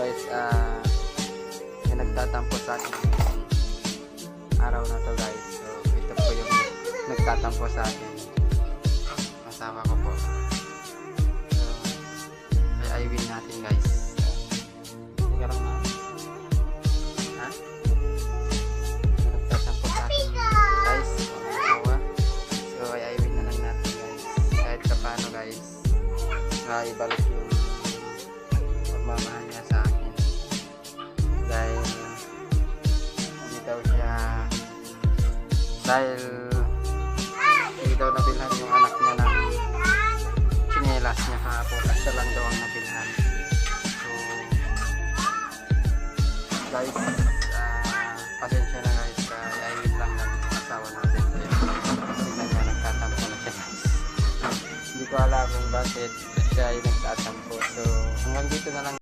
guys, may nagtatampo sa akin araw na to guys. So ito po yung nagtatampo sa akin, kasama ko po. So ay win natin guys. Sige lang na. Ha? Nagtatampo sa akin guys. So ay win na lang natin guys. Kahit sa paano guys, ibalik yung pagmamahal niya sa akin dahil hindi daw nabilhan yung anak niya ng tsinelas niya kahapon at siya lang daw ang nabilhan. So guys, pasensya na guys, i-win lang ng asawa natin. Tingnan niya, nagtatampo na siya guys. Hindi ko alam kung bakit siya ay nagtatampo. So hanggang dito na lang.